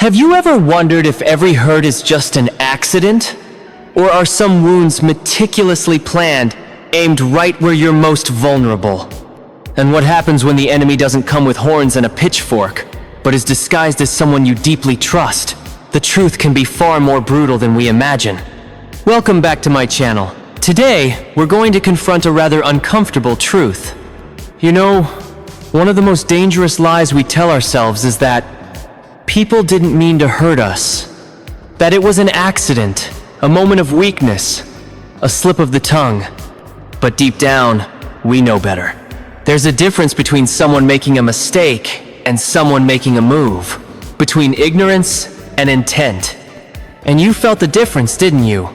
Have you ever wondered if every hurt is just an accident? Or are some wounds meticulously planned, aimed right where you're most vulnerable? And what happens when the enemy doesn't come with horns and a pitchfork, but is disguised as someone you deeply trust? The truth can be far more brutal than we imagine. Welcome back to my channel. Today, we're going to confront a rather uncomfortable truth. You know, one of the most dangerous lies we tell ourselves is that people didn't mean to hurt us. That it was an accident, a moment of weakness, a slip of the tongue. But deep down, we know better. There's a difference between someone making a mistake and someone making a move. Between ignorance and intent. And you felt the difference, didn't you?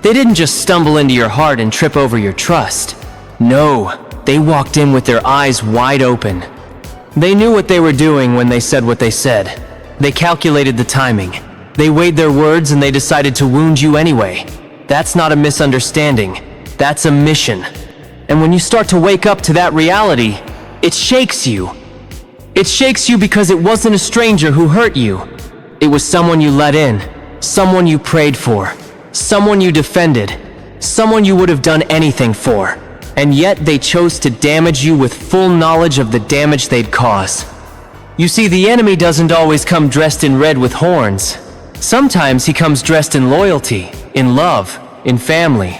They didn't just stumble into your heart and trip over your trust. No, they walked in with their eyes wide open. They knew what they were doing when they said what they said. They calculated the timing. They weighed their words and they decided to wound you anyway. That's not a misunderstanding. That's a mission. And when you start to wake up to that reality, it shakes you. It shakes you because it wasn't a stranger who hurt you. It was someone you let in, someone you prayed for, someone you defended, someone you would have done anything for. And yet they chose to damage you with full knowledge of the damage they'd cause. You see, the enemy doesn't always come dressed in red with horns. Sometimes he comes dressed in loyalty, in love, in family.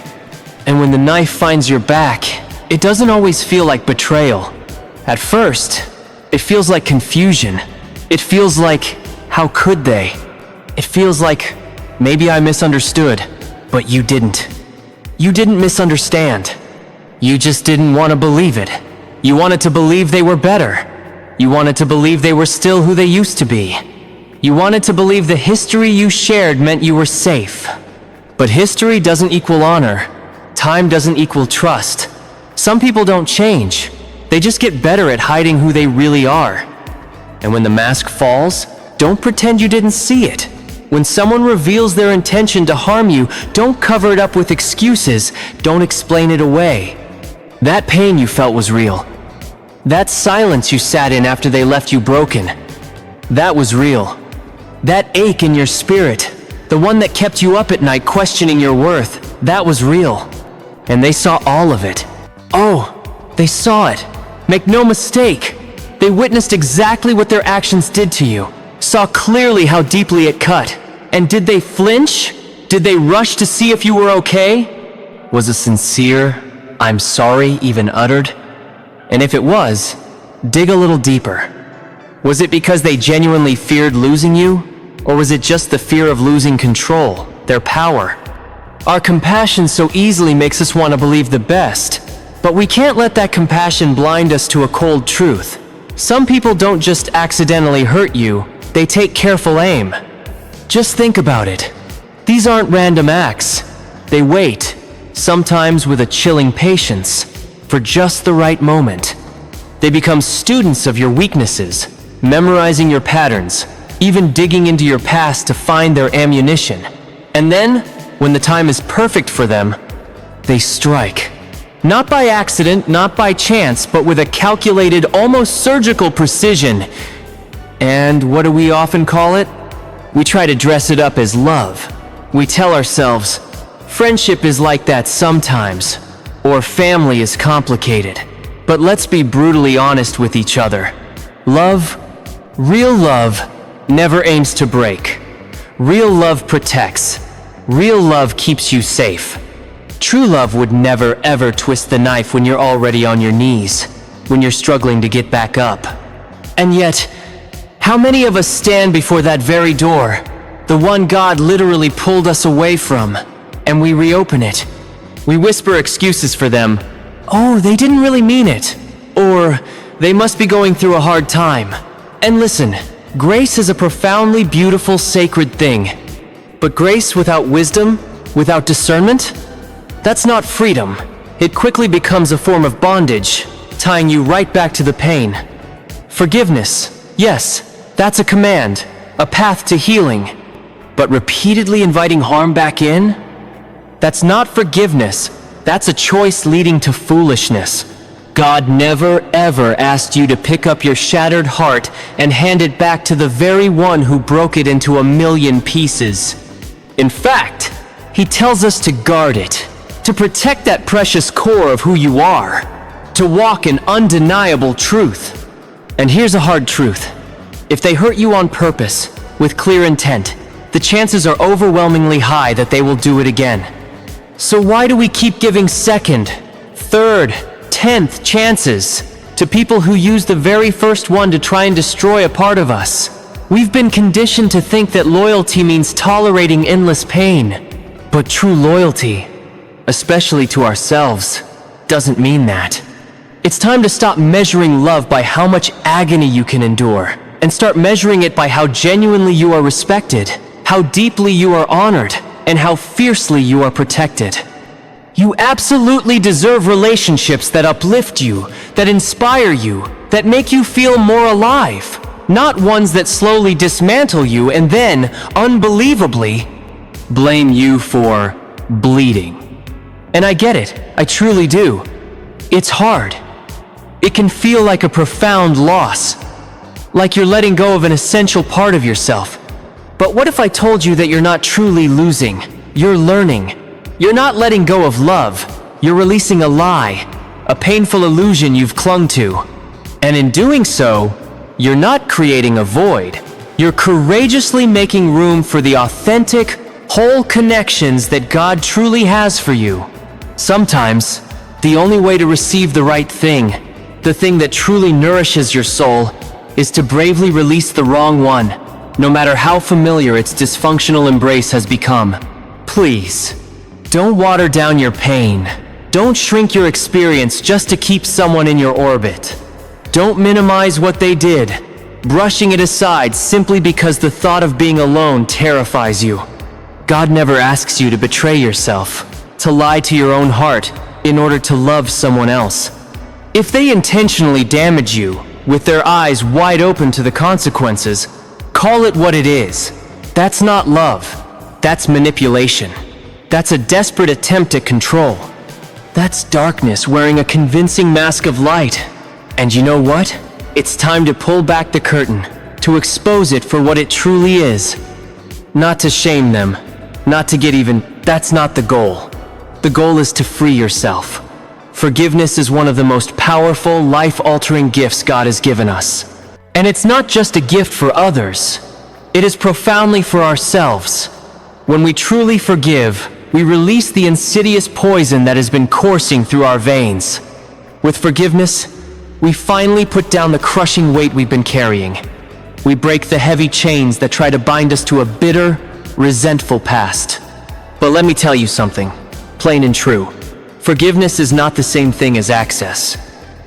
And when the knife finds your back, it doesn't always feel like betrayal. At first, it feels like confusion. It feels like, how could they? It feels like, maybe I misunderstood, but you didn't. You didn't misunderstand. You just didn't want to believe it. You wanted to believe they were better. You wanted to believe they were still who they used to be. You wanted to believe the history you shared meant you were safe. But history doesn't equal honor. Time doesn't equal trust. Some people don't change. They just get better at hiding who they really are. And when the mask falls, don't pretend you didn't see it. When someone reveals their intention to harm you, don't cover it up with excuses. Don't explain it away. That pain you felt was real. That silence you sat in after they left you broken, that was real. That ache in your spirit, the one that kept you up at night questioning your worth, that was real. And they saw all of it. Oh, they saw it. Make no mistake. They witnessed exactly what their actions did to you, saw clearly how deeply it cut. And did they flinch? Did they rush to see if you were okay? Was a sincere, "I'm sorry," even uttered? And if it was, dig a little deeper. Was it because they genuinely feared losing you? Or was it just the fear of losing control, their power? Our compassion so easily makes us want to believe the best, but we can't let that compassion blind us to a cold truth. Some people don't just accidentally hurt you, they take careful aim. Just think about it. These aren't random acts. They wait, sometimes with a chilling patience, for just the right moment. They become students of your weaknesses, memorizing your patterns, even digging into your past to find their ammunition. And then, when the time is perfect for them, they strike. Not by accident, not by chance, but with a calculated, almost surgical precision. And what do we often call it? We try to dress it up as love. We tell ourselves, friendship is like that sometimes, or family is complicated. But let's be brutally honest with each other. Love, real love, never aims to break. Real love protects. Real love keeps you safe. True love would never ever twist the knife when you're already on your knees, when you're struggling to get back up. And yet, how many of us stand before that very door, the one God literally pulled us away from, and we reopen it? We whisper excuses for them. Oh, they didn't really mean it. Or, they must be going through a hard time. And listen, grace is a profoundly beautiful, sacred thing. But grace without wisdom, without discernment, that's not freedom. It quickly becomes a form of bondage, tying you right back to the pain. Forgiveness, yes, that's a command, a path to healing. But repeatedly inviting harm back in? That's not forgiveness, that's a choice leading to foolishness. God never ever asked you to pick up your shattered heart and hand it back to the very one who broke it into a million pieces. In fact, He tells us to guard it, to protect that precious core of who you are, to walk in undeniable truth. And here's a hard truth. If they hurt you on purpose, with clear intent, the chances are overwhelmingly high that they will do it again. So why do we keep giving second, third, 10th chances to people who use the very first one to try and destroy a part of us? We've been conditioned to think that loyalty means tolerating endless pain. But true loyalty, especially to ourselves, doesn't mean that. It's time to stop measuring love by how much agony you can endure, and start measuring it by how genuinely you are respected, how deeply you are honored, and how fiercely you are protected. You absolutely deserve relationships that uplift you, that inspire you, that make you feel more alive, not ones that slowly dismantle you and then, unbelievably, blame you for bleeding. And I get it, I truly do. It's hard. It can feel like a profound loss, like you're letting go of an essential part of yourself. But what if I told you that you're not truly losing? You're learning. You're not letting go of love. You're releasing a lie, a painful illusion you've clung to. And in doing so, you're not creating a void. You're courageously making room for the authentic, whole connections that God truly has for you. Sometimes, the only way to receive the right thing, the thing that truly nourishes your soul, is to bravely release the wrong one, no matter how familiar its dysfunctional embrace has become. Please, don't water down your pain. Don't shrink your experience just to keep someone in your orbit. Don't minimize what they did, brushing it aside simply because the thought of being alone terrifies you. God never asks you to betray yourself, to lie to your own heart in order to love someone else. If they intentionally damage you, with their eyes wide open to the consequences, call it what it is. That's not love. That's manipulation. That's a desperate attempt at control. That's darkness wearing a convincing mask of light. And you know what? It's time to pull back the curtain, to expose it for what it truly is. Not to shame them, not to get even. That's not the goal. The goal is to free yourself. Forgiveness is one of the most powerful, life-altering gifts God has given us. And it's not just a gift for others. It is profoundly for ourselves. When we truly forgive, we release the insidious poison that has been coursing through our veins. With forgiveness, we finally put down the crushing weight we've been carrying. We break the heavy chains that try to bind us to a bitter, resentful past. But let me tell you something, plain and true. Forgiveness is not the same thing as access.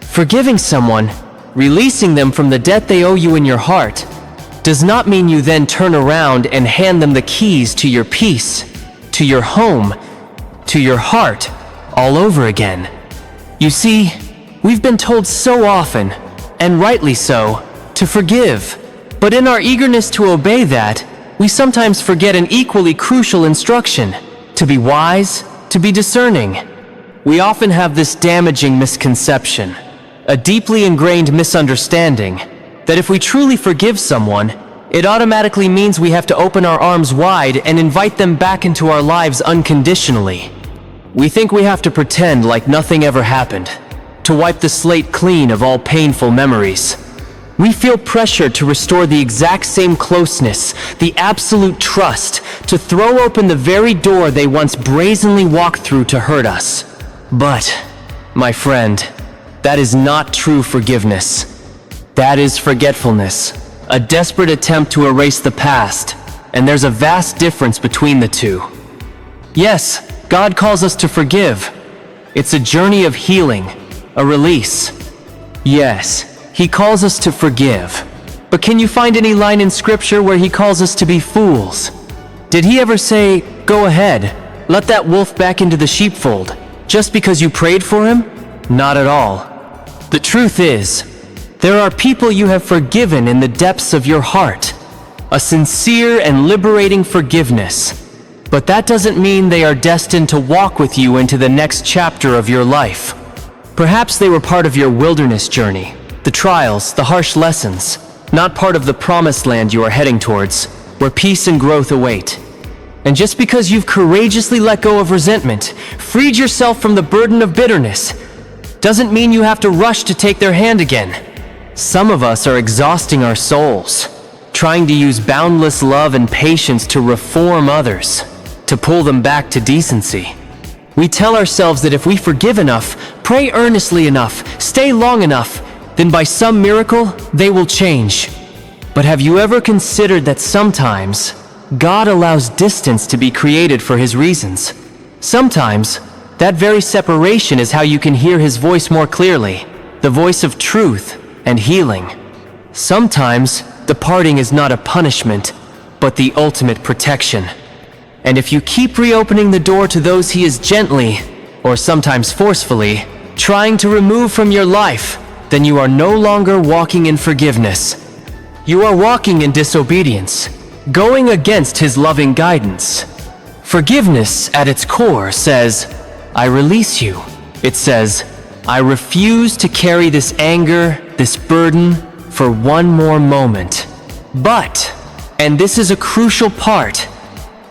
Forgiving someone, releasing them from the debt they owe you in your heart, does not mean you then turn around and hand them the keys to your peace, to your home, to your heart, all over again. You see, we've been told so often, and rightly so, to forgive. But in our eagerness to obey that, we sometimes forget an equally crucial instruction: to be wise, to be discerning. We often have this damaging misconception, a deeply ingrained misunderstanding, that if we truly forgive someone, it automatically means we have to open our arms wide and invite them back into our lives unconditionally. We think we have to pretend like nothing ever happened, to wipe the slate clean of all painful memories. We feel pressured to restore the exact same closeness, the absolute trust, to throw open the very door they once brazenly walked through to hurt us. But, my friend, that is not true forgiveness. That is forgetfulness, a desperate attempt to erase the past, and there's a vast difference between the two. Yes, God calls us to forgive. It's a journey of healing, a release. Yes, He calls us to forgive. But can you find any line in Scripture where He calls us to be fools? Did He ever say, "Go ahead, let that wolf back into the sheepfold," just because you prayed for him? Not at all. The truth is, there are people you have forgiven in the depths of your heart. A sincere and liberating forgiveness. But that doesn't mean they are destined to walk with you into the next chapter of your life. Perhaps they were part of your wilderness journey, the trials, the harsh lessons, not part of the promised land you are heading towards, where peace and growth await. And just because you've courageously let go of resentment, freed yourself from the burden of bitterness, doesn't mean you have to rush to take their hand again. Some of us are exhausting our souls, trying to use boundless love and patience to reform others, to pull them back to decency. We tell ourselves that if we forgive enough, pray earnestly enough, stay long enough, then by some miracle, they will change. But have you ever considered that sometimes God allows distance to be created for His reasons? Sometimes, that very separation is how you can hear His voice more clearly, the voice of truth and healing. Sometimes, departing is not a punishment, but the ultimate protection. And if you keep reopening the door to those He is gently, or sometimes forcefully, trying to remove from your life, then you are no longer walking in forgiveness. You are walking in disobedience, going against His loving guidance. Forgiveness, at its core, says, I release you. It says, I refuse to carry this anger, this burden, for one more moment. But, and this is a crucial part,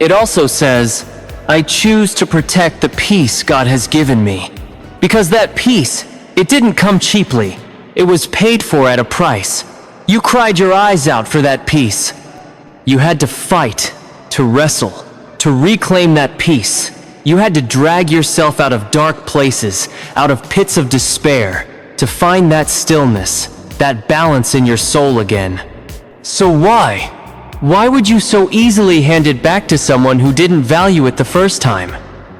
it also says, I choose to protect the peace God has given me. Because that peace, it didn't come cheaply. It was paid for at a price. You cried your eyes out for that peace. You had to fight, to wrestle, to reclaim that peace. You had to drag yourself out of dark places, out of pits of despair, to find that stillness, that balance in your soul again. So why? Why would you so easily hand it back to someone who didn't value it the first time?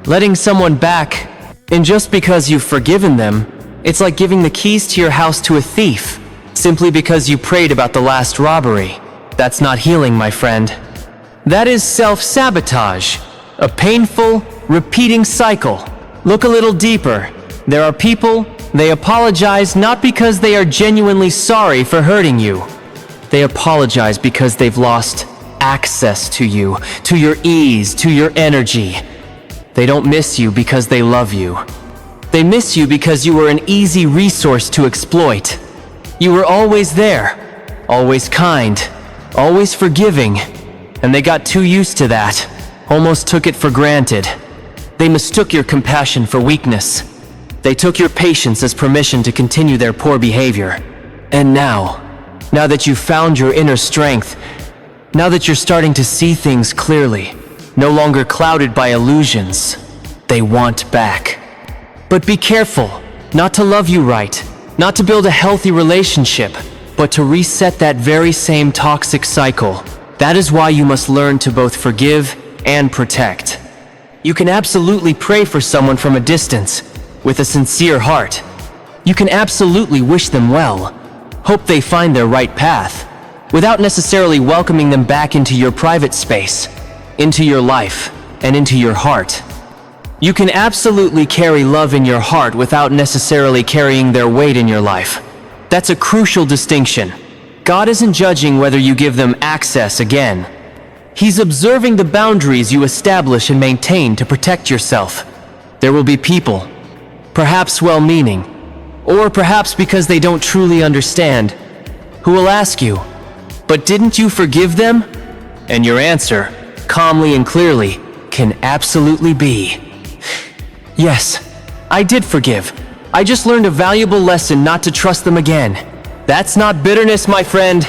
Letting someone back, and just because you've forgiven them, it's like giving the keys to your house to a thief, simply because you prayed about the last robbery. That's not healing, my friend. That is self-sabotage, a painful, repeating cycle. Look a little deeper. There are people, they apologize not because they are genuinely sorry for hurting you. They apologize because they've lost access to you, to your ease, to your energy. They don't miss you because they love you. They miss you because you were an easy resource to exploit. You were always there, always kind, always forgiving, and they got too used to that, almost took it for granted. They mistook your compassion for weakness. They took your patience as permission to continue their poor behavior. And now that you've found your inner strength, now that you're starting to see things clearly, no longer clouded by illusions, they want back. But be careful, not to love you right, not to build a healthy relationship, but to reset that very same toxic cycle. That is why you must learn to both forgive and protect. You can absolutely pray for someone from a distance, with a sincere heart. You can absolutely wish them well, hope they find their right path, without necessarily welcoming them back into your private space, into your life, and into your heart. You can absolutely carry love in your heart without necessarily carrying their weight in your life. That's a crucial distinction. God isn't judging whether you give them access again. He's observing the boundaries you establish and maintain to protect yourself. There will be people, perhaps well-meaning, or perhaps because they don't truly understand, who will ask you, but didn't you forgive them? And your answer, calmly and clearly, can absolutely be, yes, I did forgive. I just learned a valuable lesson not to trust them again. That's not bitterness, my friend.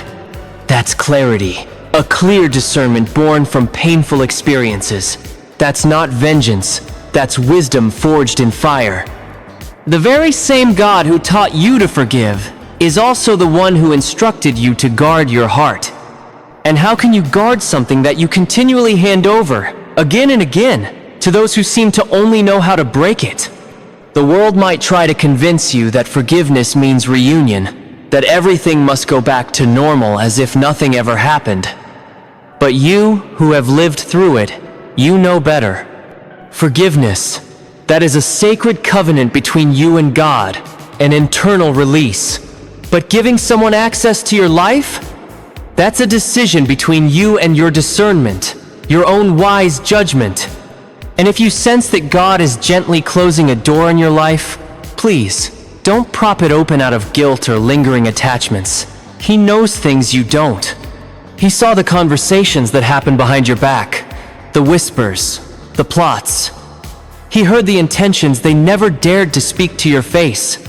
That's clarity, a clear discernment born from painful experiences. That's not vengeance, that's wisdom forged in fire. The very same God who taught you to forgive is also the one who instructed you to guard your heart. And how can you guard something that you continually hand over, again and again, to those who seem to only know how to break it? The world might try to convince you that forgiveness means reunion, that everything must go back to normal as if nothing ever happened. But you, who have lived through it, you know better. Forgiveness, that is a sacred covenant between you and God, an internal release. But giving someone access to your life? That's a decision between you and your discernment, your own wise judgment. And if you sense that God is gently closing a door in your life, please, Don't prop it open out of guilt or lingering attachments. He knows things you don't. He saw the conversations that happened behind your back, the whispers, the plots. He heard the intentions they never dared to speak to your face.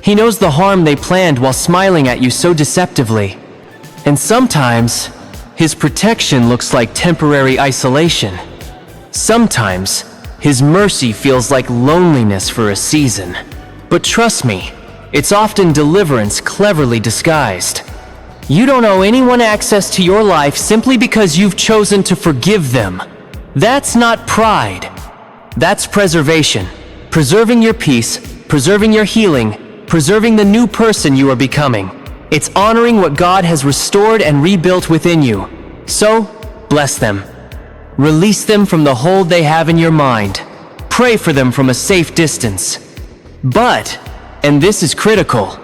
He knows the harm they planned while smiling at you so deceptively. And sometimes, his protection looks like temporary isolation. Sometimes, his mercy feels like loneliness for a season. But trust me, it's often deliverance cleverly disguised. You don't owe anyone access to your life simply because you've chosen to forgive them. That's not pride. That's preservation. Preserving your peace, preserving your healing, preserving the new person you are becoming. It's honoring what God has restored and rebuilt within you. So, bless them. Release them from the hold they have in your mind. Pray for them from a safe distance. But, and this is critical,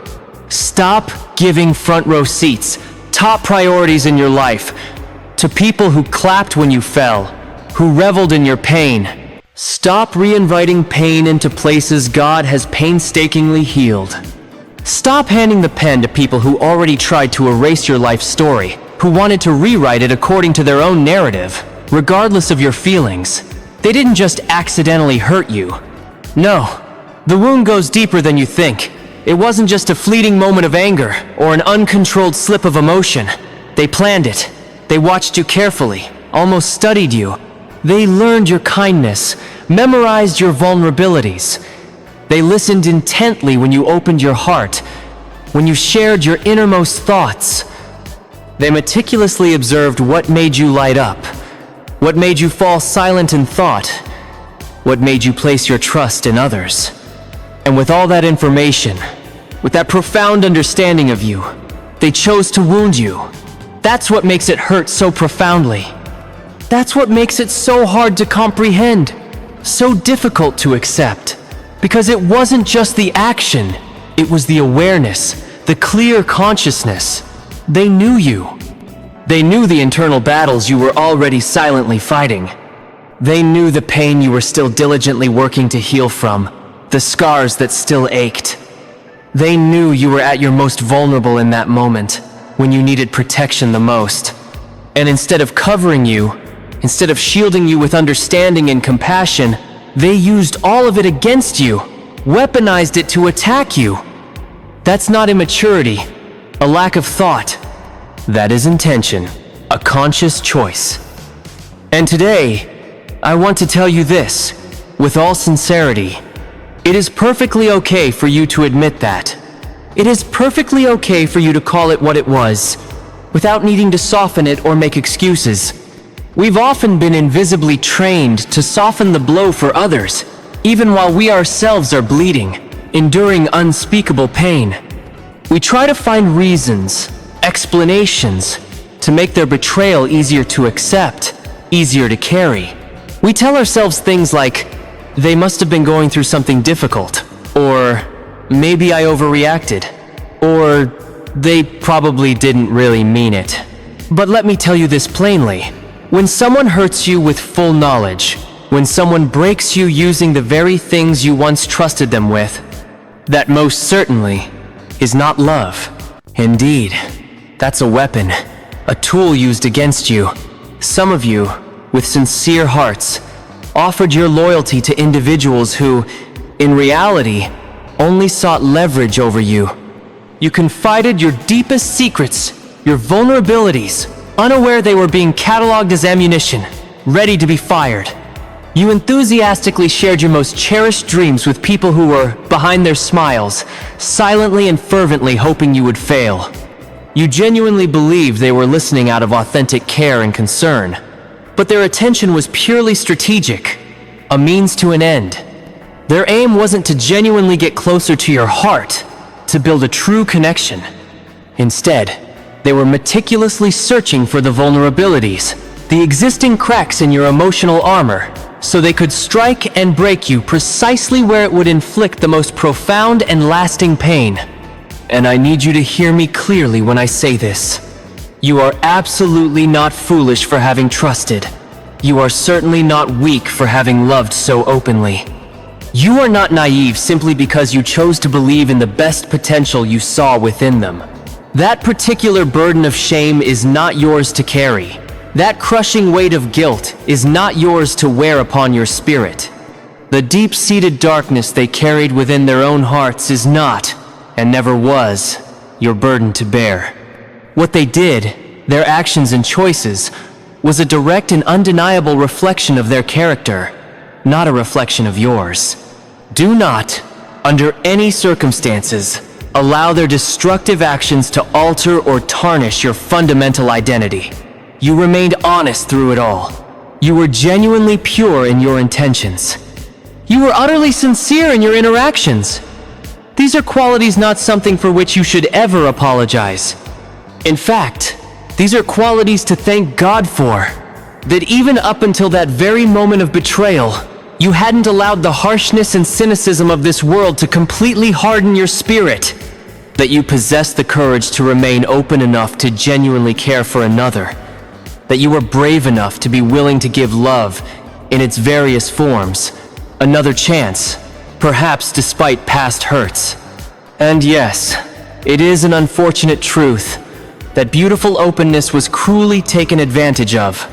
stop giving front row seats, top priorities in your life, to people who clapped when you fell, who reveled in your pain. Stop reinviting pain into places God has painstakingly healed. Stop handing the pen to people who already tried to erase your life story, who wanted to rewrite it according to their own narrative, regardless of your feelings. They didn't just accidentally hurt you. No, the wound goes deeper than you think. It wasn't just a fleeting moment of anger or an uncontrolled slip of emotion. They planned it. They watched you carefully, almost studied you. They learned your kindness, memorized your vulnerabilities. They listened intently when you opened your heart, when you shared your innermost thoughts. They meticulously observed what made you light up, what made you fall silent in thought, what made you place your trust in others. And with all that information, with that profound understanding of you, they chose to wound you. That's what makes it hurt so profoundly. That's what makes it so hard to comprehend, so difficult to accept. Because it wasn't just the action, it was the awareness, the clear consciousness. They knew you. They knew the internal battles you were already silently fighting. They knew the pain you were still diligently working to heal from, the scars that still ached. They knew you were at your most vulnerable in that moment, when you needed protection the most. And instead of covering you, instead of shielding you with understanding and compassion, they used all of it against you, weaponized it to attack you. That's not immaturity, a lack of thought. That is intention, a conscious choice. And today, I want to tell you this, with all sincerity. It is perfectly okay for you to admit that. It is perfectly okay for you to call it what it was, without needing to soften it or make excuses. We've often been invisibly trained to soften the blow for others, even while we ourselves are bleeding, enduring unspeakable pain. We try to find reasons, explanations, to make their betrayal easier to accept, easier to carry. We tell ourselves things like, they must have been going through something difficult, or maybe I overreacted, or they probably didn't really mean it. But let me tell you this plainly. When someone hurts you with full knowledge, when someone breaks you using the very things you once trusted them with, that most certainly is not love. Indeed, that's a weapon, a tool used against you. Some of you, with sincere hearts, offered your loyalty to individuals who, in reality, only sought leverage over you. You confided your deepest secrets, your vulnerabilities, unaware they were being cataloged as ammunition, ready to be fired. You enthusiastically shared your most cherished dreams with people who were behind their smiles, silently and fervently hoping you would fail. You genuinely believed they were listening out of authentic care and concern, but their attention was purely strategic, a means to an end. Their aim wasn't to genuinely get closer to your heart, to build a true connection. Instead, they were meticulously searching for the vulnerabilities, the existing cracks in your emotional armor, so they could strike and break you precisely where it would inflict the most profound and lasting pain. And I need you to hear me clearly when I say this. You are absolutely not foolish for having trusted. You are certainly not weak for having loved so openly. You are not naive simply because you chose to believe in the best potential you saw within them. That particular burden of shame is not yours to carry. That crushing weight of guilt is not yours to wear upon your spirit. The deep-seated darkness they carried within their own hearts is not, and never was, your burden to bear. What they did, their actions and choices, was a direct and undeniable reflection of their character, not a reflection of yours. Do not, under any circumstances, allow their destructive actions to alter or tarnish your fundamental identity. You remained honest through it all. You were genuinely pure in your intentions. You were utterly sincere in your interactions. These are qualities not something for which you should ever apologize. In fact, these are qualities to thank God for. That even up until that very moment of betrayal, you hadn't allowed the harshness and cynicism of this world to completely harden your spirit. That you possessed the courage to remain open enough to genuinely care for another. That you were brave enough to be willing to give love, in its various forms, another chance, perhaps despite past hurts. And yes, it is an unfortunate truth that beautiful openness was cruelly taken advantage of.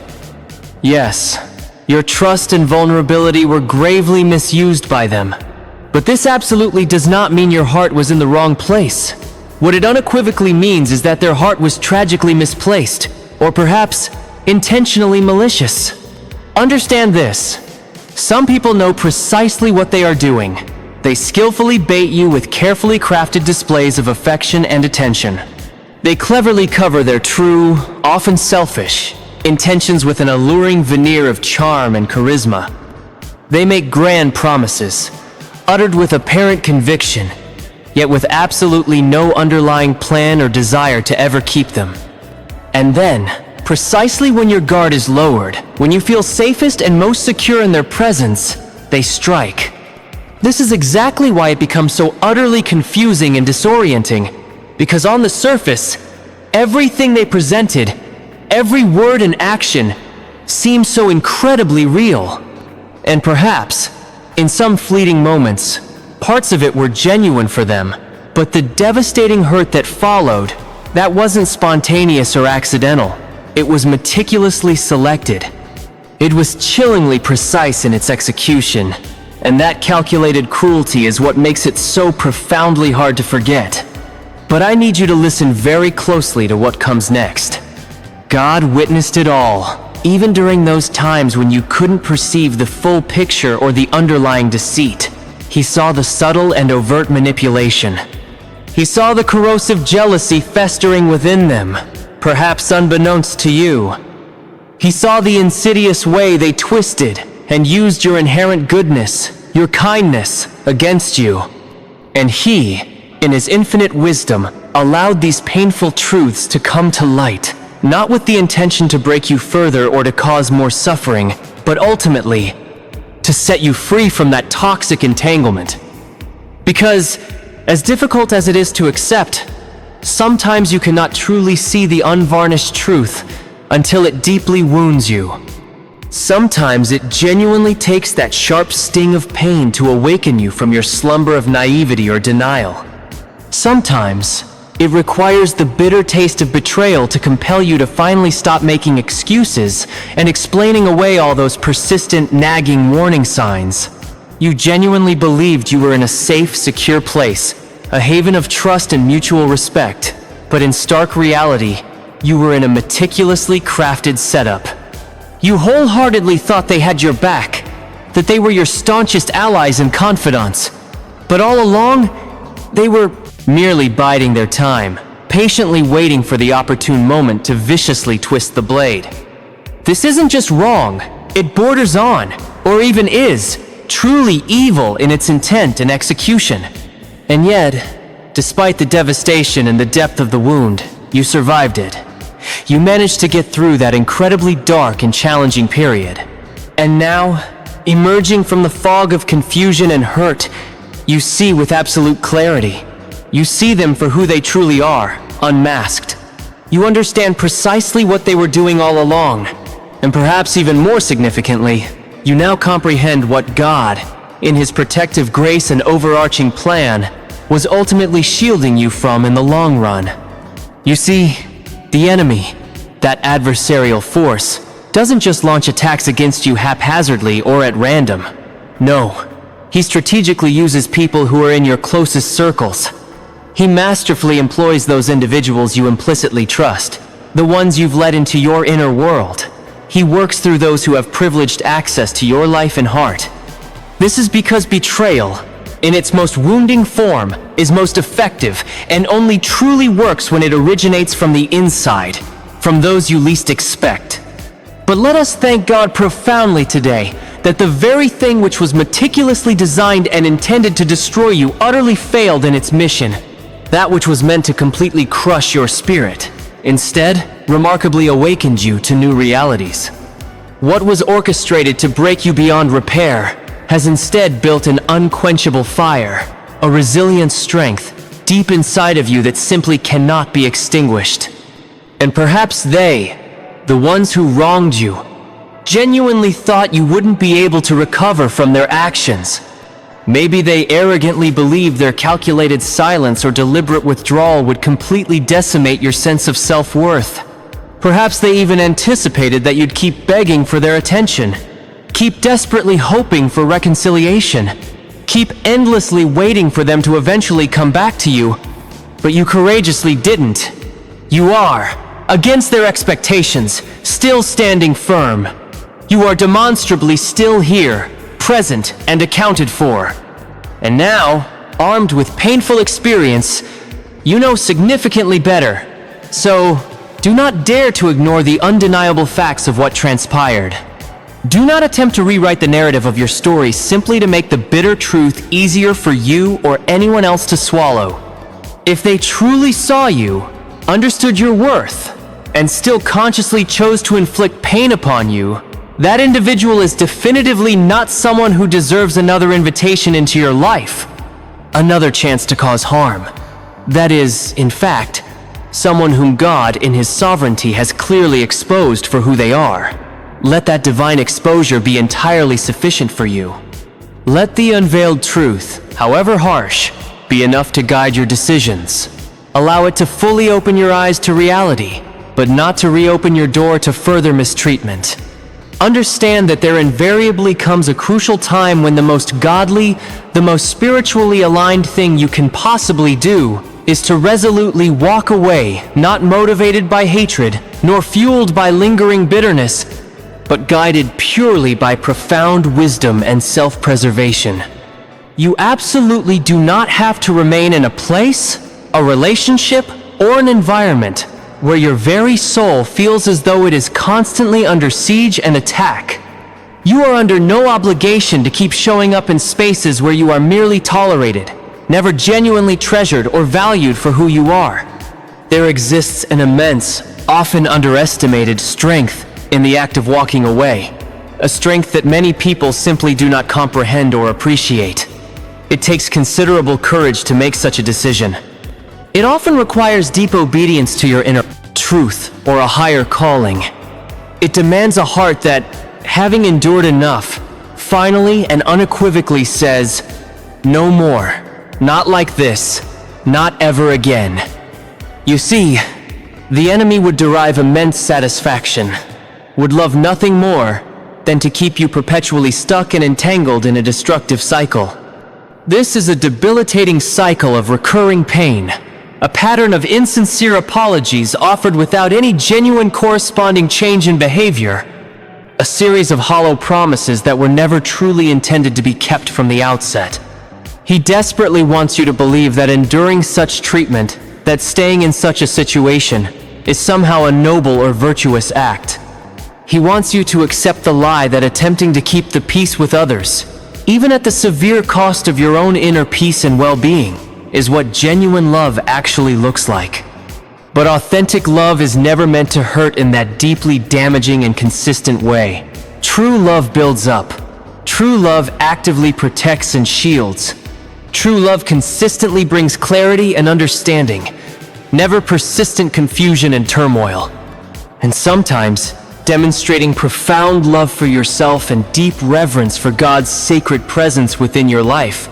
Yes, your trust and vulnerability were gravely misused by them. But this absolutely does not mean your heart was in the wrong place. What it unequivocally means is that their heart was tragically misplaced, or perhaps intentionally malicious. Understand this. Some people know precisely what they are doing. They skillfully bait you with carefully crafted displays of affection and attention. They cleverly cover their true, often selfish, intentions with an alluring veneer of charm and charisma. They make grand promises, uttered with apparent conviction, yet with absolutely no underlying plan or desire to ever keep them. And then, precisely when your guard is lowered, when you feel safest and most secure in their presence, they strike. This is exactly why it becomes so utterly confusing and disorienting, because on the surface, everything they presented, every word and action, seems so incredibly real. And perhaps, in some fleeting moments, parts of it were genuine for them, but the devastating hurt that followed, that wasn't spontaneous or accidental. It was meticulously selected. It was chillingly precise in its execution, and that calculated cruelty is what makes it so profoundly hard to forget. But I need you to listen very closely to what comes next. God witnessed it all, even during those times when you couldn't perceive the full picture or the underlying deceit. He saw the subtle and overt manipulation. He saw the corrosive jealousy festering within them, perhaps unbeknownst to you. He saw the insidious way they twisted and used your inherent goodness, your kindness, against you. And he, in his infinite wisdom, allowed these painful truths to come to light, not with the intention to break you further or to cause more suffering, but ultimately, to set you free from that toxic entanglement. Because, as difficult as it is to accept, sometimes you cannot truly see the unvarnished truth until it deeply wounds you. Sometimes it genuinely takes that sharp sting of pain to awaken you from your slumber of naivety or denial. Sometimes it requires the bitter taste of betrayal to compel you to finally stop making excuses and explaining away all those persistent, nagging warning signs. You genuinely believed you were in a safe, secure place, a haven of trust and mutual respect, but in stark reality, you were in a meticulously crafted setup. You wholeheartedly thought they had your back, that they were your staunchest allies and confidants. But all along, they were merely biding their time, patiently waiting for the opportune moment to viciously twist the blade. This isn't just wrong, it borders on, or even is, truly evil in its intent and execution. And yet, despite the devastation and the depth of the wound, you survived it. You managed to get through that incredibly dark and challenging period. And now, emerging from the fog of confusion and hurt, you see with absolute clarity. You see them for who they truly are, unmasked. You understand precisely what they were doing all along. And perhaps even more significantly, you now comprehend what God, in his protective grace and overarching plan, was ultimately shielding you from in the long run. You see, the enemy, that adversarial force, doesn't just launch attacks against you haphazardly or at random. No, he strategically uses people who are in your closest circles. He masterfully employs those individuals you implicitly trust, the ones you've let into your inner world. He works through those who have privileged access to your life and heart. This is because betrayal, in its most wounding form, is most effective and only truly works when it originates from the inside, from those you least expect. But let us thank God profoundly today that the very thing which was meticulously designed and intended to destroy you utterly failed in its mission. That which was meant to completely crush your spirit, instead, remarkably awakened you to new realities. What was orchestrated to break you beyond repair has instead built an unquenchable fire, a resilient strength deep inside of you that simply cannot be extinguished. And perhaps they, the ones who wronged you, genuinely thought you wouldn't be able to recover from their actions. Maybe they arrogantly believed their calculated silence or deliberate withdrawal would completely decimate your sense of self-worth. Perhaps they even anticipated that you'd keep begging for their attention, keep desperately hoping for reconciliation, keep endlessly waiting for them to eventually come back to you, but you courageously didn't. You are, against their expectations, still standing firm. You are demonstrably still here, present and accounted for. And now, armed with painful experience, you know significantly better. So, do not dare to ignore the undeniable facts of what transpired. Do not attempt to rewrite the narrative of your story simply to make the bitter truth easier for you or anyone else to swallow. If they truly saw you, understood your worth, and still consciously chose to inflict pain upon you, that individual is definitively not someone who deserves another invitation into your life, another chance to cause harm. That is, in fact, someone whom God, in His sovereignty, has clearly exposed for who they are. Let that divine exposure be entirely sufficient for you. Let the unveiled truth, however harsh, be enough to guide your decisions. Allow it to fully open your eyes to reality, but not to reopen your door to further mistreatment. Understand that there invariably comes a crucial time when the most godly, the most spiritually aligned thing you can possibly do is to resolutely walk away, not motivated by hatred, nor fueled by lingering bitterness, but guided purely by profound wisdom and self-preservation. You absolutely do not have to remain in a place, a relationship, or an environment where your very soul feels as though it is constantly under siege and attack. You are under no obligation to keep showing up in spaces where you are merely tolerated, never genuinely treasured or valued for who you are. There exists an immense, often underestimated strength in the act of walking away, a strength that many people simply do not comprehend or appreciate. It takes considerable courage to make such a decision. It often requires deep obedience to your inner truth or a higher calling. It demands a heart that, having endured enough, finally and unequivocally says, "No more, not like this, not ever again." You see, the enemy would derive immense satisfaction, would love nothing more than to keep you perpetually stuck and entangled in a destructive cycle. This is a debilitating cycle of recurring pain, a pattern of insincere apologies offered without any genuine corresponding change in behavior, a series of hollow promises that were never truly intended to be kept from the outset. He desperately wants you to believe that enduring such treatment, that staying in such a situation, is somehow a noble or virtuous act. He wants you to accept the lie that attempting to keep the peace with others, even at the severe cost of your own inner peace and well-being, is what genuine love actually looks like. But authentic love is never meant to hurt in that deeply damaging and consistent way. True love builds up. True love actively protects and shields. True love consistently brings clarity and understanding, never persistent confusion and turmoil. And sometimes, demonstrating profound love for yourself and deep reverence for God's sacred presence within your life,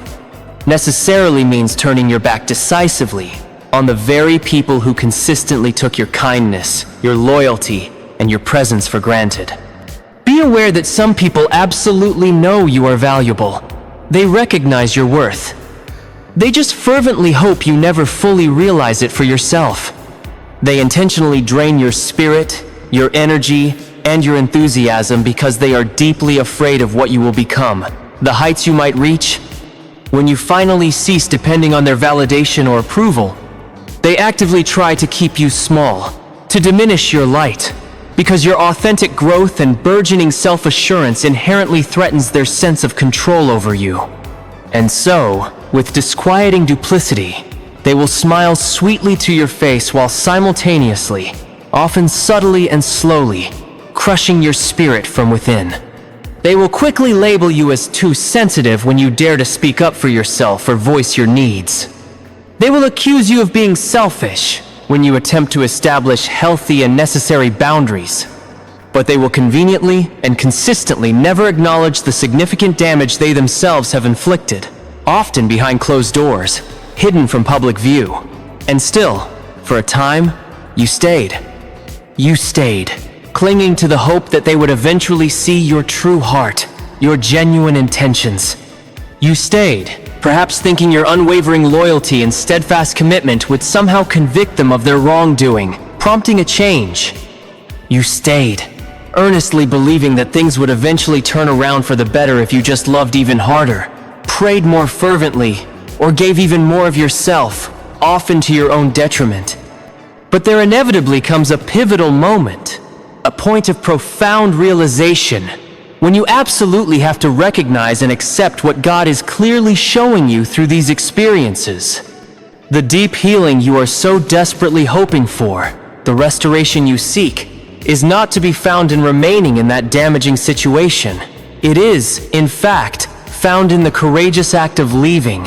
necessarily means turning your back decisively on the very people who consistently took your kindness, your loyalty, and your presence for granted. Be aware that some people absolutely know you are valuable. They recognize your worth. They just fervently hope you never fully realize it for yourself. They intentionally drain your spirit, your energy, and your enthusiasm because they are deeply afraid of what you will become, the heights you might reach. When you finally cease depending on their validation or approval, they actively try to keep you small, to diminish your light, because your authentic growth and burgeoning self-assurance inherently threatens their sense of control over you. And so, with disquieting duplicity, they will smile sweetly to your face while simultaneously, often subtly and slowly, crushing your spirit from within. They will quickly label you as too sensitive when you dare to speak up for yourself or voice your needs. They will accuse you of being selfish when you attempt to establish healthy and necessary boundaries. But they will conveniently and consistently never acknowledge the significant damage they themselves have inflicted, often behind closed doors, hidden from public view. And still, for a time, you stayed. You stayed, clinging to the hope that they would eventually see your true heart, your genuine intentions. You stayed, perhaps thinking your unwavering loyalty and steadfast commitment would somehow convict them of their wrongdoing, prompting a change. You stayed, earnestly believing that things would eventually turn around for the better if you just loved even harder, prayed more fervently, or gave even more of yourself, often to your own detriment. But there inevitably comes a pivotal moment, a point of profound realization, when you absolutely have to recognize and accept what God is clearly showing you through these experiences. The deep healing you are so desperately hoping for, the restoration you seek, is not to be found in remaining in that damaging situation. It is, in fact, found in the courageous act of leaving.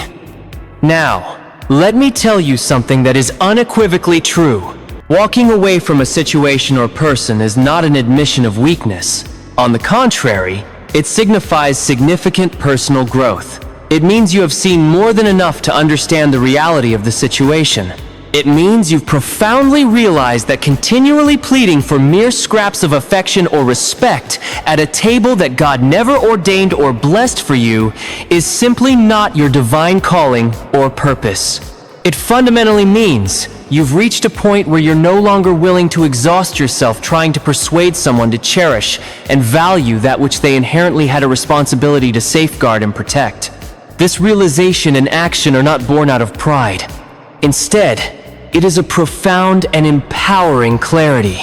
Now, let me tell you something that is unequivocally true. Walking away from a situation or person is not an admission of weakness. On the contrary, it signifies significant personal growth. It means you have seen more than enough to understand the reality of the situation. It means you've profoundly realized that continually pleading for mere scraps of affection or respect at a table that God never ordained or blessed for you is simply not your divine calling or purpose. It fundamentally means you've reached a point where you're no longer willing to exhaust yourself trying to persuade someone to cherish and value that which they inherently had a responsibility to safeguard and protect. This realization and action are not born out of pride. Instead, it is a profound and empowering clarity.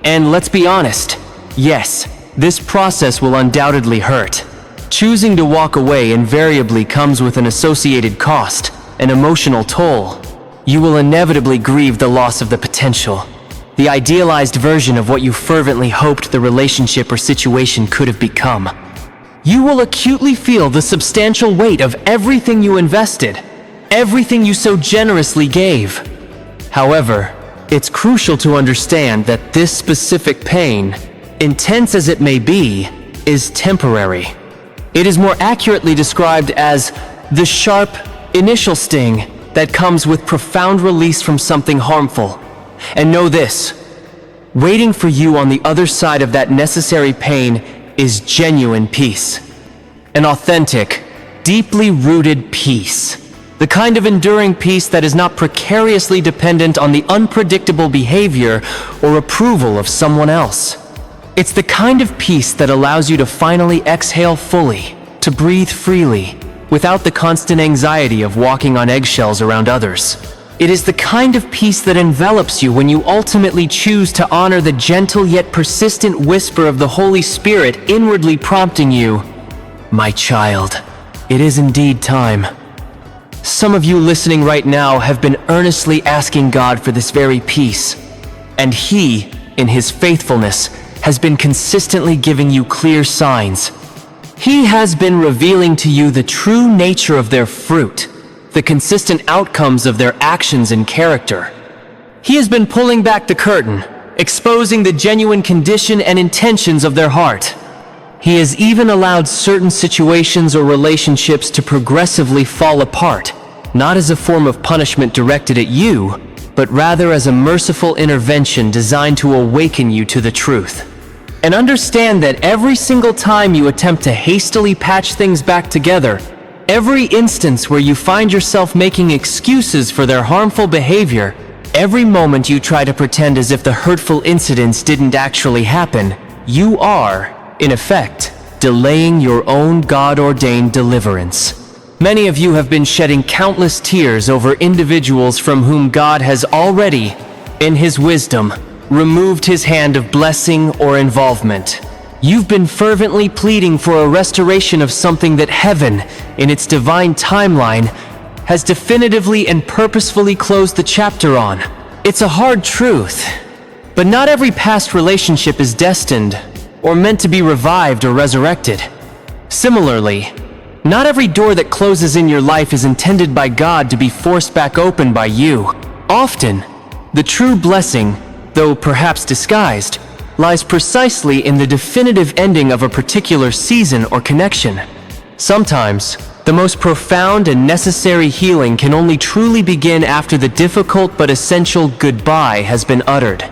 And let's be honest, yes, this process will undoubtedly hurt. Choosing to walk away invariably comes with an associated cost, an emotional toll. You will inevitably grieve the loss of the potential, the idealized version of what you fervently hoped the relationship or situation could have become. You will acutely feel the substantial weight of everything you invested, everything you so generously gave. However, it's crucial to understand that this specific pain, intense as it may be, is temporary. It is more accurately described as the sharp, initial sting that comes with profound release from something harmful. And know this, waiting for you on the other side of that necessary pain is genuine peace. An authentic, deeply rooted peace. The kind of enduring peace that is not precariously dependent on the unpredictable behavior or approval of someone else. It's the kind of peace that allows you to finally exhale fully, to breathe freely, without the constant anxiety of walking on eggshells around others. It is the kind of peace that envelops you when you ultimately choose to honor the gentle yet persistent whisper of the Holy Spirit inwardly prompting you, "My child, it is indeed time." Some of you listening right now have been earnestly asking God for this very peace, and He, in His faithfulness, has been consistently giving you clear signs. He has been revealing to you the true nature of their fruit, the consistent outcomes of their actions and character. He has been pulling back the curtain, exposing the genuine condition and intentions of their heart. He has even allowed certain situations or relationships to progressively fall apart, not as a form of punishment directed at you, but rather as a merciful intervention designed to awaken you to the truth. And understand that every single time you attempt to hastily patch things back together, every instance where you find yourself making excuses for their harmful behavior, every moment you try to pretend as if the hurtful incidents didn't actually happen, you are, in effect, delaying your own God-ordained deliverance. Many of you have been shedding countless tears over individuals from whom God has already, in His wisdom, removed His hand of blessing or involvement. You've been fervently pleading for a restoration of something that heaven, in its divine timeline, has definitively and purposefully closed the chapter on. It's a hard truth, but not every past relationship is destined or meant to be revived or resurrected. Similarly, not every door that closes in your life is intended by God to be forced back open by you. Often, the true blessing, though perhaps disguised, lies precisely in the definitive ending of a particular season or connection. Sometimes, the most profound and necessary healing can only truly begin after the difficult but essential goodbye has been uttered.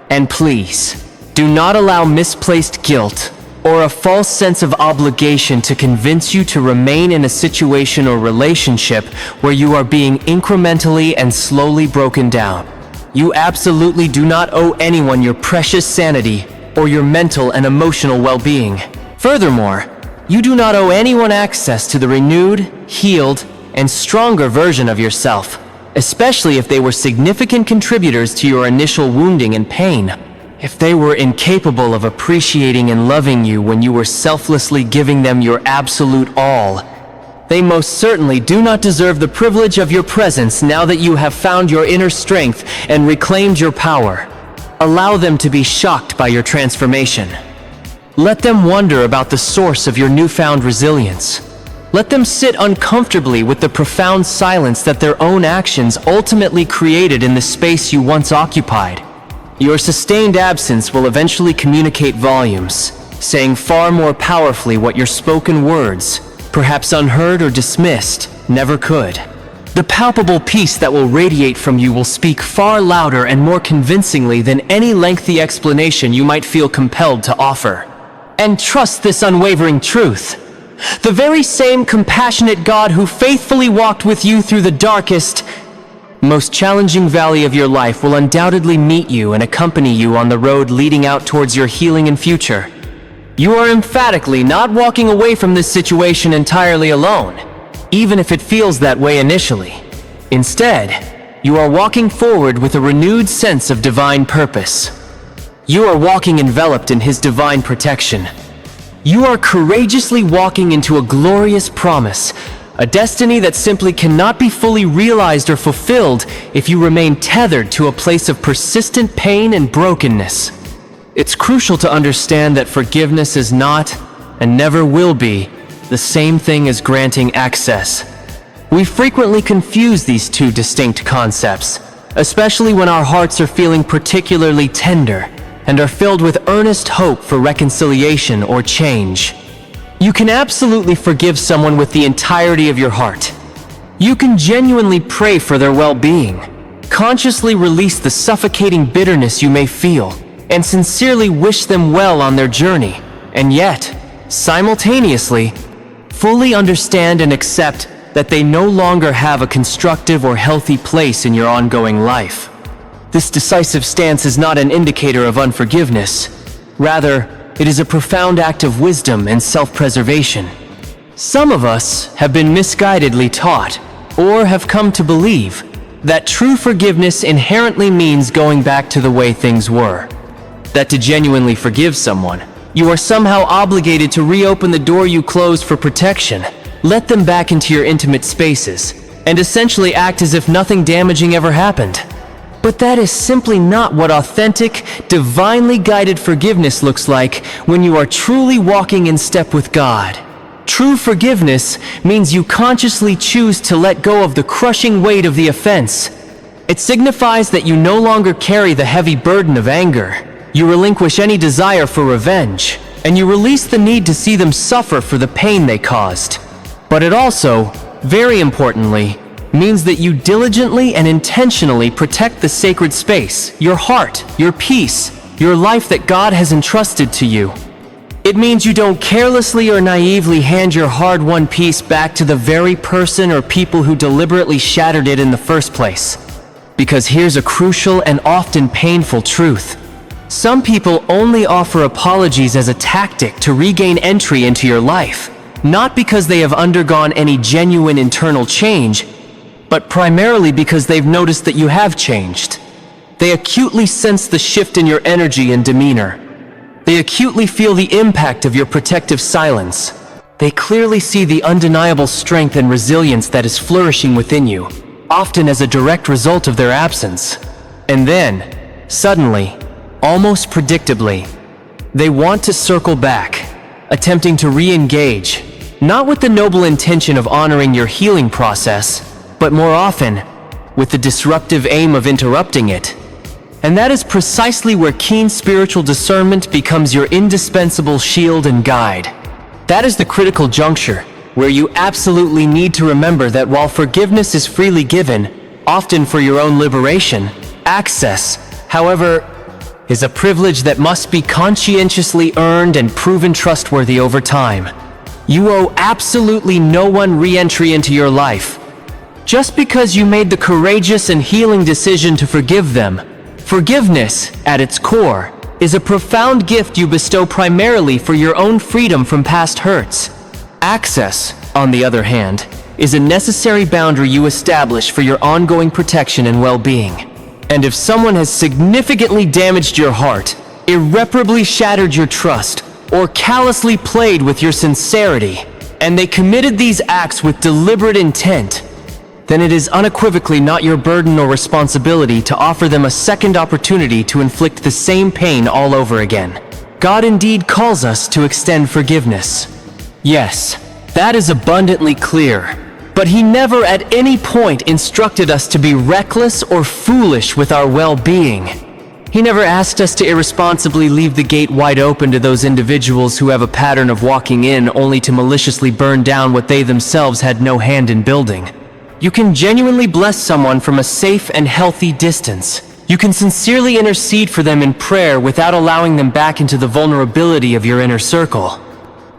And please, do not allow misplaced guilt or a false sense of obligation to convince you to remain in a situation or relationship where you are being incrementally and slowly broken down. You absolutely do not owe anyone your precious sanity or your mental and emotional well-being. Furthermore, you do not owe anyone access to the renewed, healed, and stronger version of yourself, especially if they were significant contributors to your initial wounding and pain. If they were incapable of appreciating and loving you when you were selflessly giving them your absolute all, they most certainly do not deserve the privilege of your presence now that you have found your inner strength and reclaimed your power. Allow them to be shocked by your transformation. Let them wonder about the source of your newfound resilience. Let them sit uncomfortably with the profound silence that their own actions ultimately created in the space you once occupied. Your sustained absence will eventually communicate volumes, saying far more powerfully what your spoken words, perhaps unheard or dismissed, never could. The palpable peace that will radiate from you will speak far louder and more convincingly than any lengthy explanation you might feel compelled to offer. And trust this unwavering truth. The very same compassionate God who faithfully walked with you through the darkest, most challenging valley of your life will undoubtedly meet you and accompany you on the road leading out towards your healing and future. You are emphatically not walking away from this situation entirely alone, even if it feels that way initially. Instead, you are walking forward with a renewed sense of divine purpose. You are walking enveloped in His divine protection. You are courageously walking into a glorious promise, a destiny that simply cannot be fully realized or fulfilled if you remain tethered to a place of persistent pain and brokenness. It's crucial to understand that forgiveness is not, and never will be, the same thing as granting access. We frequently confuse these two distinct concepts, especially when our hearts are feeling particularly tender and are filled with earnest hope for reconciliation or change. You can absolutely forgive someone with the entirety of your heart. You can genuinely pray for their well-being, consciously release the suffocating bitterness you may feel, and sincerely wish them well on their journey, and yet, simultaneously, fully understand and accept that they no longer have a constructive or healthy place in your ongoing life. This decisive stance is not an indicator of unforgiveness. Rather, it is a profound act of wisdom and self-preservation. Some of us have been misguidedly taught, or have come to believe, that true forgiveness inherently means going back to the way things were. That to genuinely forgive someone, you are somehow obligated to reopen the door you closed for protection, let them back into your intimate spaces, and essentially act as if nothing damaging ever happened. But that is simply not what authentic, divinely guided forgiveness looks like when you are truly walking in step with God. True forgiveness means you consciously choose to let go of the crushing weight of the offense, It signifies that you no longer carry the heavy burden of anger. You relinquish any desire for revenge, and you release the need to see them suffer for the pain they caused. But it also, very importantly, means that you diligently and intentionally protect the sacred space, your heart, your peace, your life that God has entrusted to you. It means you don't carelessly or naively hand your hard-won peace back to the very person or people who deliberately shattered it in the first place. Because here's a crucial and often painful truth. Some people only offer apologies as a tactic to regain entry into your life, not because they have undergone any genuine internal change, but primarily because they've noticed that you have changed. They acutely sense the shift in your energy and demeanor. They acutely feel the impact of your protective silence. They clearly see the undeniable strength and resilience that is flourishing within you, often as a direct result of their absence. And then, suddenly, almost predictably, they want to circle back, attempting to re-engage, not with the noble intention of honoring your healing process, but more often, with the disruptive aim of interrupting it. And that is precisely where keen spiritual discernment becomes your indispensable shield and guide. That is the critical juncture, where you absolutely need to remember that while forgiveness is freely given, often for your own liberation, access, however, is a privilege that must be conscientiously earned and proven trustworthy over time. You owe absolutely no one re-entry into your life. Just because you made the courageous and healing decision to forgive them, forgiveness, at its core, is a profound gift you bestow primarily for your own freedom from past hurts. Access, on the other hand, is a necessary boundary you establish for your ongoing protection and well-being. And if someone has significantly damaged your heart, irreparably shattered your trust, or callously played with your sincerity, and they committed these acts with deliberate intent, then it is unequivocally not your burden or responsibility to offer them a second opportunity to inflict the same pain all over again. God indeed calls us to extend forgiveness. Yes, that is abundantly clear. But He never at any point instructed us to be reckless or foolish with our well-being. He never asked us to irresponsibly leave the gate wide open to those individuals who have a pattern of walking in only to maliciously burn down what they themselves had no hand in building. You can genuinely bless someone from a safe and healthy distance. You can sincerely intercede for them in prayer without allowing them back into the vulnerability of your inner circle.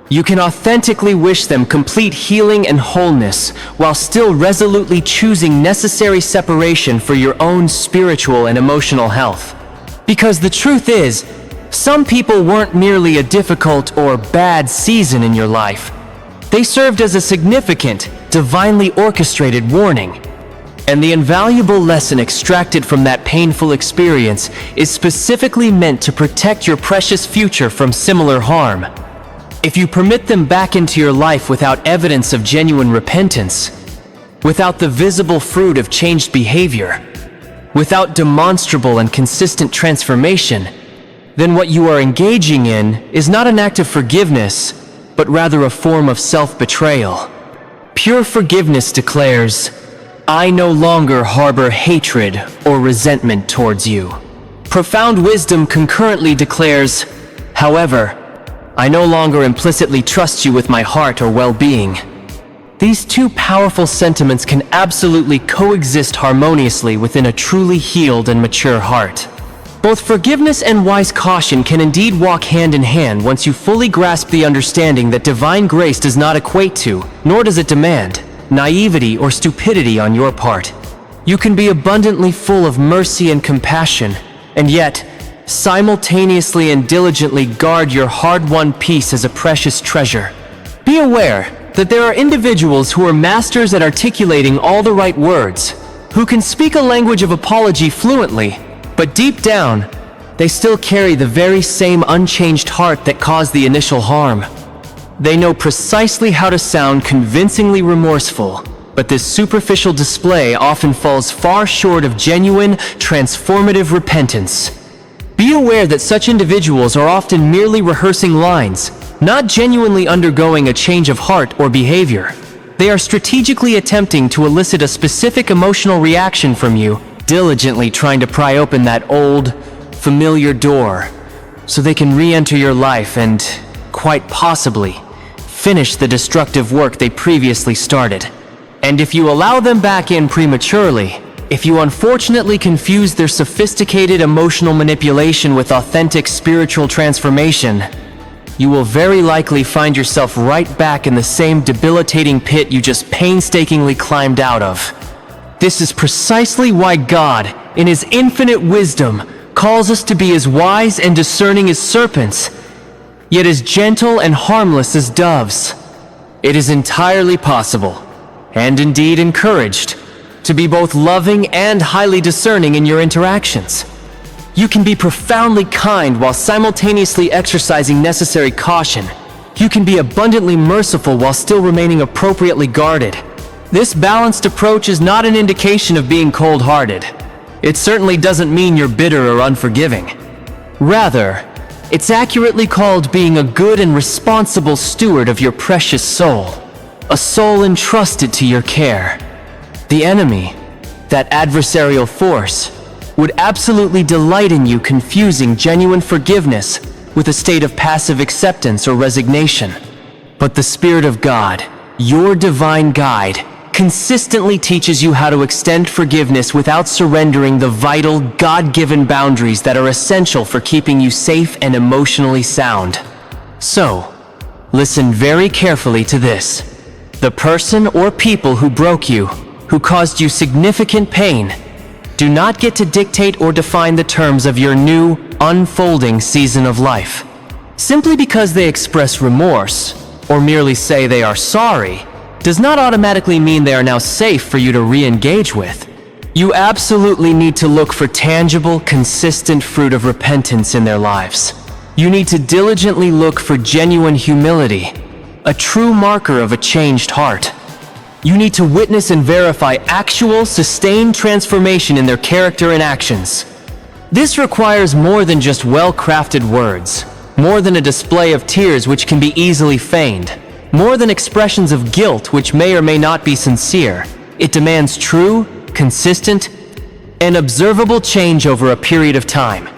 You can authentically wish them complete healing and wholeness while still resolutely choosing necessary separation for your own spiritual and emotional health. Because the truth is, some people weren't merely a difficult or bad season in your life. They served as a significant, divinely orchestrated warning. And the invaluable lesson extracted from that painful experience is specifically meant to protect your precious future from similar harm. If you permit them back into your life without evidence of genuine repentance, without the visible fruit of changed behavior, without demonstrable and consistent transformation, then what you are engaging in is not an act of forgiveness, but rather a form of self-betrayal. Pure forgiveness declares, I no longer harbor hatred or resentment towards you. Profound wisdom concurrently declares, however, I no longer implicitly trust you with my heart or well-being. These two powerful sentiments can absolutely coexist harmoniously within a truly healed and mature heart. Both forgiveness and wise caution can indeed walk hand in hand once you fully grasp the understanding that divine grace does not equate to, nor does it demand, naivety or stupidity on your part. You can be abundantly full of mercy and compassion, and yet, simultaneously and diligently guard your hard-won peace as a precious treasure. Be aware that there are individuals who are masters at articulating all the right words, who can speak a language of apology fluently, but deep down, they still carry the very same unchanged heart that caused the initial harm. They know precisely how to sound convincingly remorseful, but this superficial display often falls far short of genuine, transformative repentance. Be aware that such individuals are often merely rehearsing lines, not genuinely undergoing a change of heart or behavior. They are strategically attempting to elicit a specific emotional reaction from you, diligently trying to pry open that old, familiar door so they can re-enter your life and, quite possibly, finish the destructive work they previously started. And if you allow them back in prematurely, if you unfortunately confuse their sophisticated emotional manipulation with authentic spiritual transformation, you will very likely find yourself right back in the same debilitating pit you just painstakingly climbed out of. This is precisely why God, in His infinite wisdom, calls us to be as wise and discerning as serpents, yet as gentle and harmless as doves. It is entirely possible, and indeed encouraged, to be both loving and highly discerning in your interactions. You can be profoundly kind while simultaneously exercising necessary caution. You can be abundantly merciful while still remaining appropriately guarded. This balanced approach is not an indication of being cold-hearted. It certainly doesn't mean you're bitter or unforgiving. Rather, it's accurately called being a good and responsible steward of your precious soul, a soul entrusted to your care. The enemy, that adversarial force, would absolutely delight in you confusing genuine forgiveness with a state of passive acceptance or resignation. But the Spirit of God, your divine guide, consistently teaches you how to extend forgiveness without surrendering the vital, God-given boundaries that are essential for keeping you safe and emotionally sound. So, listen very carefully to this. The person or people who broke you, who caused you significant pain, do not get to dictate or define the terms of your new, unfolding season of life. Simply because they express remorse, or merely say they are sorry, does not automatically mean they are now safe for you to re-engage with. You absolutely need to look for tangible, consistent fruit of repentance in their lives. You need to diligently look for genuine humility, a true marker of a changed heart. You need to witness and verify actual, sustained transformation in their character and actions. This requires more than just well-crafted words, more than a display of tears which can be easily feigned, more than expressions of guilt which may or may not be sincere. It demands true, consistent, and observable change over a period of time.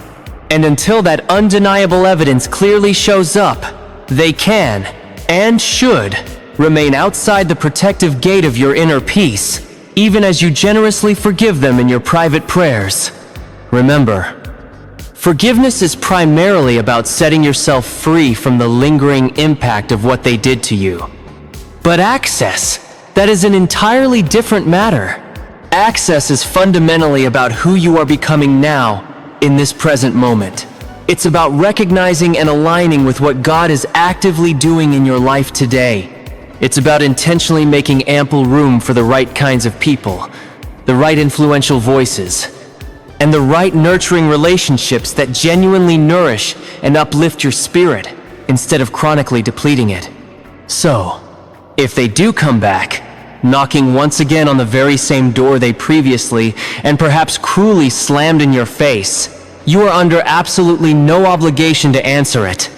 And until that undeniable evidence clearly shows up, they can, and should, remain outside the protective gate of your inner peace, even as you generously forgive them in your private prayers. Remember, forgiveness is primarily about setting yourself free from the lingering impact of what they did to you. But access, that is an entirely different matter. Access is fundamentally about who you are becoming now, in this present moment. It's about recognizing and aligning with what God is actively doing in your life today. It's about intentionally making ample room for the right kinds of people, the right influential voices, and the right nurturing relationships that genuinely nourish and uplift your spirit instead of chronically depleting it. So, if they do come back, knocking once again on the very same door they previously and perhaps cruelly slammed in your face, you are under absolutely no obligation to answer it.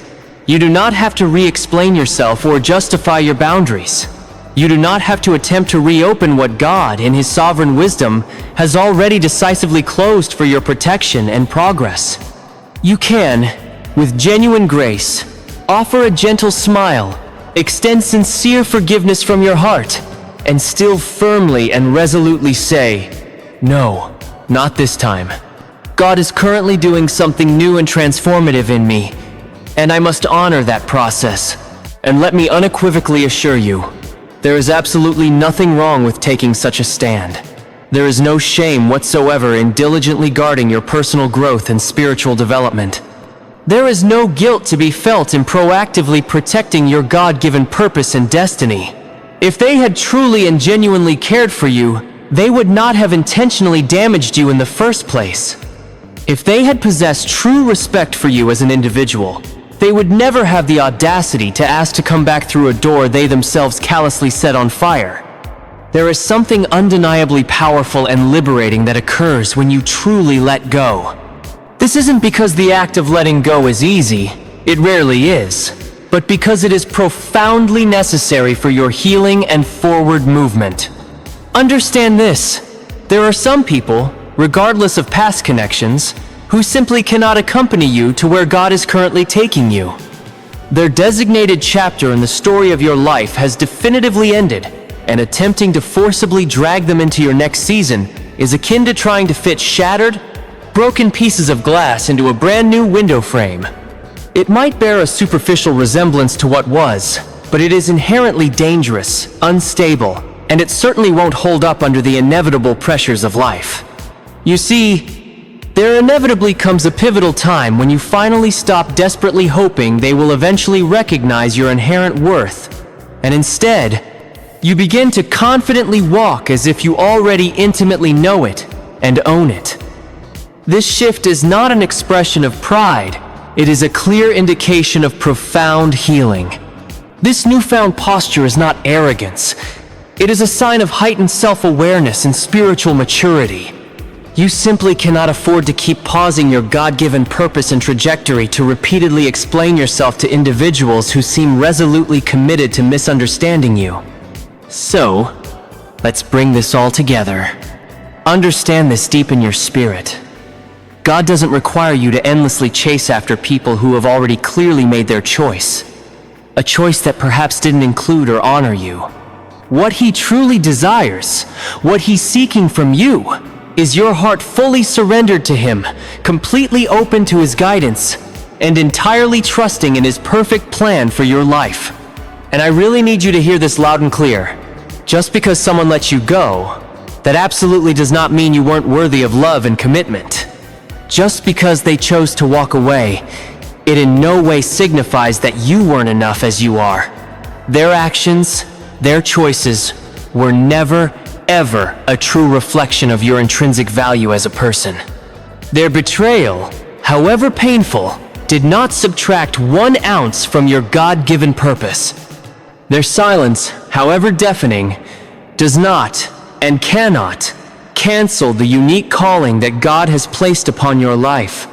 You do not have to re-explain yourself or justify your boundaries. You do not have to attempt to reopen what God, in His sovereign wisdom, has already decisively closed for your protection and progress. You can, with genuine grace, offer a gentle smile, extend sincere forgiveness from your heart, and still firmly and resolutely say, "No, not this time. God is currently doing something new and transformative in me, and I must honor that process. And let me unequivocally assure you, there is absolutely nothing wrong with taking such a stand. There is no shame whatsoever in diligently guarding your personal growth and spiritual development. There is no guilt to be felt in proactively protecting your God-given purpose and destiny. If they had truly and genuinely cared for you, they would not have intentionally damaged you in the first place. If they had possessed true respect for you as an individual, they would never have the audacity to ask to come back through a door they themselves callously set on fire. There is something undeniably powerful and liberating that occurs when you truly let go. This isn't because the act of letting go is easy, it rarely is, but because it is profoundly necessary for your healing and forward movement. Understand this, there are some people, regardless of past connections, who simply cannot accompany you to where God is currently taking you. Their designated chapter in the story of your life has definitively ended, and attempting to forcibly drag them into your next season is akin to trying to fit shattered, broken pieces of glass into a brand new window frame. It might bear a superficial resemblance to what was, but it is inherently dangerous, unstable, and it certainly won't hold up under the inevitable pressures of life. You see, there inevitably comes a pivotal time when you finally stop desperately hoping they will eventually recognize your inherent worth, and instead, you begin to confidently walk as if you already intimately know it and own it. This shift is not an expression of pride, it is a clear indication of profound healing. This newfound posture is not arrogance, it is a sign of heightened self-awareness and spiritual maturity. You simply cannot afford to keep pausing your God-given purpose and trajectory to repeatedly explain yourself to individuals who seem resolutely committed to misunderstanding you. So, let's bring this all together. Understand this deep in your spirit. God doesn't require you to endlessly chase after people who have already clearly made their choice. A choice that perhaps didn't include or honor you. What He truly desires, what He's seeking from you, is your heart fully surrendered to Him, completely open to His guidance, and entirely trusting in His perfect plan for your life. And I really need you to hear this loud and clear. Just because someone lets you go, that absolutely does not mean you weren't worthy of love and commitment. Just because they chose to walk away, it in no way signifies that you weren't enough as you are. Their actions, their choices, were never, ever a true reflection of your intrinsic value as a person. Their betrayal, however painful, did not subtract 1 ounce from your God-given purpose. Their silence, however deafening, does not and cannot cancel the unique calling that God has placed upon your life.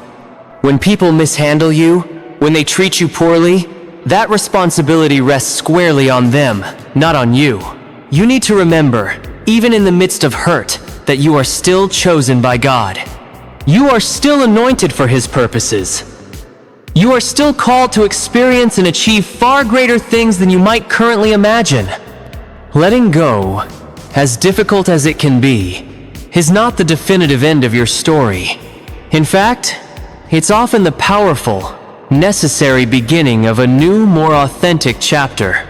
When people mishandle you, when they treat you poorly, that responsibility rests squarely on them, not on you. You need to remember, even in the midst of hurt, that you are still chosen by God. You are still anointed for His purposes. You are still called to experience and achieve far greater things than you might currently imagine. Letting go, as difficult as it can be, is not the definitive end of your story. In fact, it's often the powerful, necessary beginning of a new, more authentic chapter.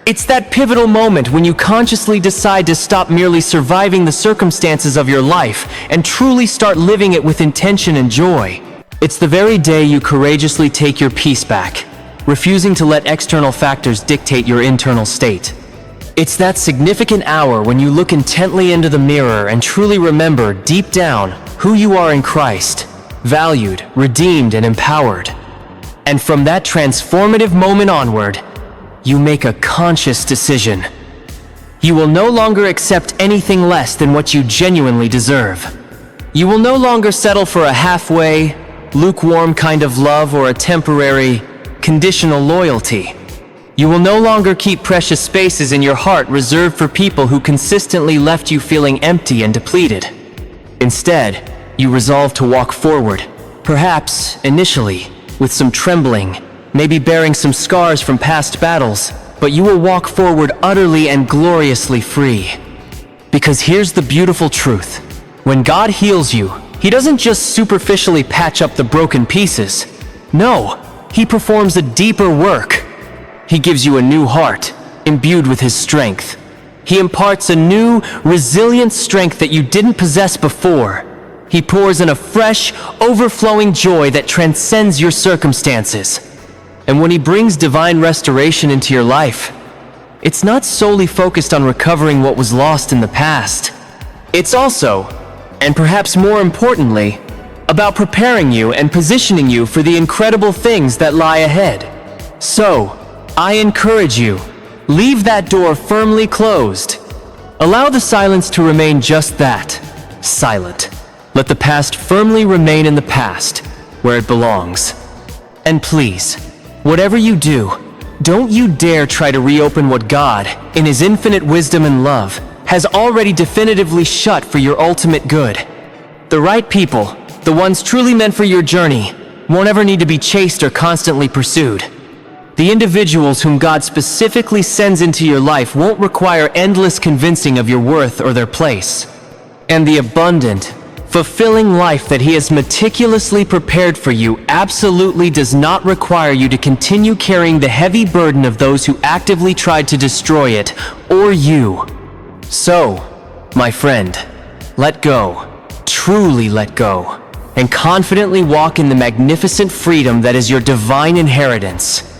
It's that pivotal moment when you consciously decide to stop merely surviving the circumstances of your life and truly start living it with intention and joy. It's the very day you courageously take your peace back, refusing to let external factors dictate your internal state. It's that significant hour when you look intently into the mirror and truly remember deep down who you are in Christ, valued, redeemed, and empowered. And from that transformative moment onward, you make a conscious decision. You will no longer accept anything less than what you genuinely deserve. You will no longer settle for a halfway, lukewarm kind of love or a temporary, conditional loyalty. You will no longer keep precious spaces in your heart reserved for people who consistently left you feeling empty and depleted. Instead, you resolve to walk forward, perhaps, initially, with some trembling, maybe bearing some scars from past battles, but you will walk forward utterly and gloriously free. Because here's the beautiful truth. When God heals you, He doesn't just superficially patch up the broken pieces. No, He performs a deeper work. He gives you a new heart, imbued with His strength. He imparts a new, resilient strength that you didn't possess before. He pours in a fresh, overflowing joy that transcends your circumstances. And when He brings divine restoration into your life, it's not solely focused on recovering what was lost in the past. It's also, and perhaps more importantly, about preparing you and positioning you for the incredible things that lie ahead. So, I encourage you, leave that door firmly closed. Allow the silence to remain just that, silent. Let the past firmly remain in the past, where it belongs. And please, whatever you do, don't you dare try to reopen what God, in His infinite wisdom and love, has already definitively shut for your ultimate good. The right people, the ones truly meant for your journey, won't ever need to be chased or constantly pursued. The individuals whom God specifically sends into your life won't require endless convincing of your worth or their place. And the abundant, fulfilling life that He has meticulously prepared for you absolutely does not require you to continue carrying the heavy burden of those who actively tried to destroy it, or you. So, my friend, let go, truly let go, and confidently walk in the magnificent freedom that is your divine inheritance.